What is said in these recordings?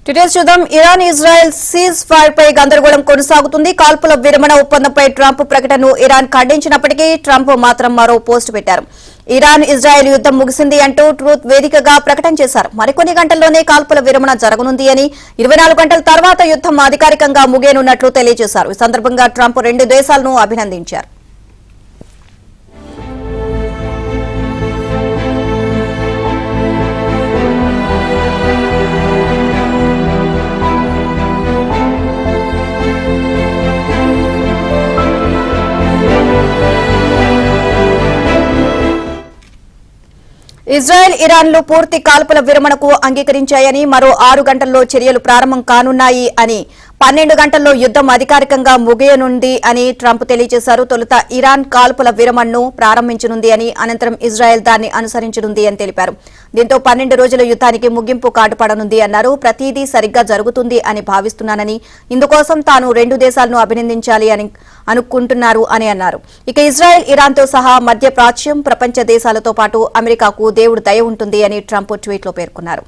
Details చూద్దాం. Iran Israel cease fire పై గందరగోళం కొనసాగుతుంది. కాల్పుల విరమణ ఒప్పందంపై ట్రంప్ ప్రకటనను ఇరాన్ ఖండించినప్పటికీ ట్రంప్ మాత్రం మరో పోస్ట్ పెట్టారు. ఇరాన్ ఇజ్రాయెల్ యుద్ధం ముగిసింది అంటూ ట్రూత్ వేదికగా ప్రకటన చేశారు. మరికొన్ని గంటల్లోనే కాల్పుల విరమణ జరగనుంది అని, 24 గంటల తర్వాత యుద్ధం అధికారికంగా ముగియనున్నట్లు తెలియజేశారు. ఈ సందర్భంగా ట్రంప్ రెండు దేశాలను అభినందించారు. ఇజ్రాయెల్ ఇరాన్లు పూర్తి కాల్పుల విరమణకు అంగీకరించాయని, మరో 6 గంటల్లో చర్యలు ప్రారంభం కానున్నాయి అని, 12 గంటల్లో యుద్ధం అధికారికంగా ముగియనుంది అని ట్రంప్ తెలియజేశారు. తొలుత ఇరాన్ కాల్పుల విరమణను ప్రారంభించనుంది అని, అనంతరం ఇజ్రాయెల్ దాన్ని అనుసరించనుంది అని తెలిపారు. దీంతో 12 రోజుల యుద్ధానికి ముగింపు కాటుపడనుంది అన్నారు. ప్రతిదీ సరిగ్గా జరుగుతుంది అని భావిస్తున్నానని, ఇందుకోసం తాను రెండు దేశాలను అభినందించాలి అని అనుకుంటున్నారు అని అన్నారు. ఇక ఇజ్రాయెల్ ఇరాన్తో సహా మధ్య ప్రాచ్యం, ప్రపంచ దేశాలతో పాటు అమెరికాకు దేవుడు దయ ఉంటుంది అని ట్రంప్ ట్వీట్లో పేర్కొన్నారు.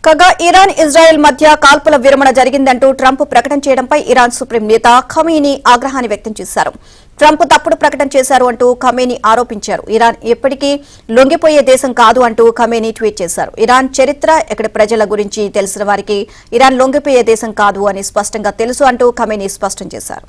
కాగా ఇరాన్ ఇజ్రాయెల్ మధ్య కాల్పుల విరమణ జరిగిందంటూ ట్రంప్ ప్రకటన చేయడంపై ఇరాన్ సుప్రీం నేత ఖమీనీ ఆగ్రహాన్ని వ్యక్తం చేశారు. ట్రంప్ తప్పుడు ప్రకటన చేశారు అంటూ ఖమీనీ ఆరోపించారు. ఇరాన్ ఎప్పటికీ లొంగిపోయే దేశం కాదు అంటూ ఖమీనీ ట్వీట్ చేశారు. ఇరాన్ చరిత్ర, ఎక్కడి ప్రజల గురించి తెలిసిన వారికి ఇరాన్ లొంగిపోయే దేశం కాదు అని స్పష్టంగా తెలుసు అంటూ ఖమీనీ స్పష్టం చేశారు.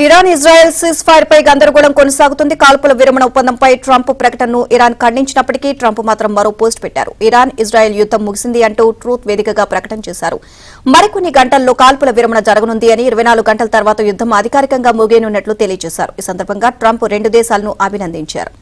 ఇరాన్ ఇజ్రాయెల్ సీజ్ ఫైర్ పై గందరగోళం కొనసాగుతుంది. కాల్పుల విరమణ ఒప్పందంపై ట్రంప్ ప్రకటనను ఇరాన్ ఖండించినప్పటికీ ట్రంప్ మాత్రం మరో పోస్ట్ పెట్టారు. ఇరాన్ ఇజ్రాయెల్ యుద్ధం ముగిసింది అంటూ ట్రూత్ వేదికగా ప్రకటన చేశారు. మరికొన్ని గంటల్లో కాల్పుల విరమణ జరగనుంది అని, 24 గంటల తర్వాత యుద్ధం అధికారికంగా ముగియనున్నట్లు తెలియజేశారు. ఈ సందర్భంగా ట్రంప్ రెండు దేశాలను అభినందించారు.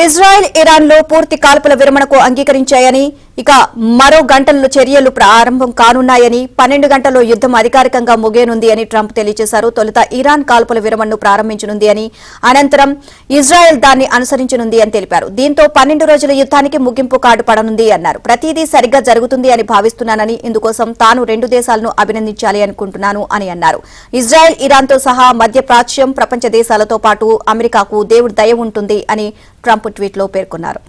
ఇజ్రాయెల్ ఇరాన్లో పూర్తి కాల్పుల విరమణకు అంగీకరించాయని, ఇక మరో గంటల్లో చర్యలు ప్రారంభం కానున్నాయని, 12 గంటల్లో యుద్ధం అధికారికంగా ముగియనుంది అని ట్రంప్ తెలియజేశారు. తొలుత ఇరాన్ కాల్పుల విరమణను ప్రారంభించనుంది అని, అనంతరం ఇజ్రాయెల్ దాన్ని అనుసరించనుంది అని తెలిపారు. దీంతో 12 రోజుల యుద్ధానికి ముగింపు కార్డు పడనుంది అన్నారు. ప్రతిదీ సరిగ్గా జరుగుతుంది అని భావిస్తున్నానని, ఇందుకోసం తాను రెండు దేశాలను అభినందించాలి అనుకుంటున్నాను అని అన్నారు. ఇజ్రాయెల్ ఇరాన్తో సహా మధ్య ప్రాచ్యం, ప్రపంచ దేశాలతో పాటు అమెరికాకు దేవుడు దయ ఉంటుంది అని ట్రంప్ ట్వీట్లో పేర్కొన్నారు.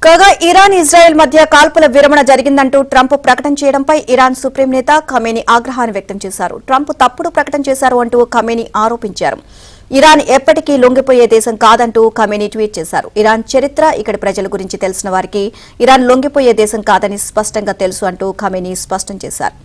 కాగా ఇరాన్ ఇజ్రాయెల్ మధ్య కాల్పుల విరమణ జరిగిందంటూ ట్రంప్ ప్రకటన చేయడంపై ఇరాన్ సుప్రీం నేత ఖమీనీ ఆగ్రహాన్ని వ్యక్తం చేశారు. ట్రంప్ తప్పుడు ప్రకటన చేశారు అంటూ ఖమీనీ ఆరోపించారు. ఇరాన్ ఎప్పటికీ లొంగిపోయే దేశం కాదంటూ ఖమీనీ ట్వీట్ చేశారు. ఇరాన్ చరిత్ర, ఇక్కడి ప్రజల గురించి తెలిసిన వారికి ఇరాన్ లొంగిపోయే దేశం కాదని స్పష్టంగా తెలుసు అంటూ ఖమీనీ స్పష్టం చేశారు.